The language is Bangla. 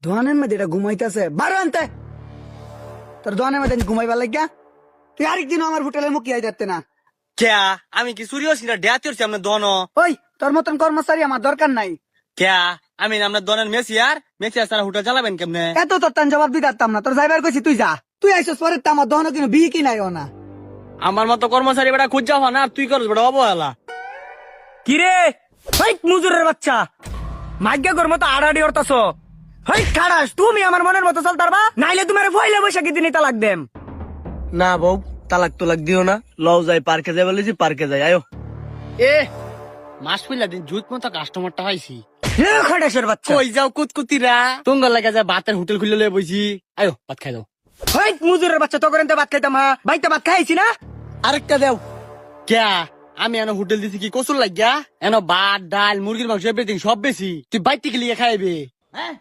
দোয়ানের মধ্যে এটা ঘুমাইতেছে বারো আনতে তোর দোয়ানের মধ্যে ঘুমাইবার লাগিয়া তুই আরেকদিনও আমার হোটেলের মুখ আই যাচ্ছে না। ক্যা আমি কি সুরিয়স না ডেয়াতি হচ্ছি আপনার দন ওই তোর মতন কর্মচারী আমার দরকার নাই। ক্যা আমি না আপনার দনের মেসিয়ার সারা হোটেল চালাবেন কেমনে? এত তোর তান জবাব দিতে পারতাম না, তোর যাইবার কইছি তুই যা। তুই আইসস পরে তো আমার দহন কিন্তু বিয়ে কি নাই ও না। আমার মতো কর্মচারী বেটা খুঁজ যাওয়া না আর তুই করস বেটা অবহেলা। কিরে হাই মুজুরের বাচ্চা মাইগ্যা কর মতো আড়াআড়ি হরতাছ। হাই খাড়াস তুমি আমার মনের মতো চল পারবা, নাইলে তোমার পয়লা বৈশাখী দিনই তালাক দেম। না বউ তালাক তোলাক দিও না, লও যাই পার্কে যাই বলেছি পার্কে যাই আয়ো। এ মাস পিলা দিন জুত মতো কাস্টমারটা পাইছি। এ খাড়াসের বাচ্চা কই যাও কুতকুতিরা তুঙ্গল লাগা যায় ভাতের হোটেল খুলে লয়ে বইছি আয়ো ভাত খাই দাও। হাই মুজুরের বাচ্চা তো করেন তো ভাত খাইতাম, হা বাইতে ভাত খাইছি না। আরেকটা দেও। ক্যা আমি এনে হোটেল দিছি কি কসুর লাগিয়া? এনো ভাত ডাল মুরগির মাংস এভরিথিং সব বেশি, তুই বাইতে গেলিয়ে খাইবে? হ্যাঁ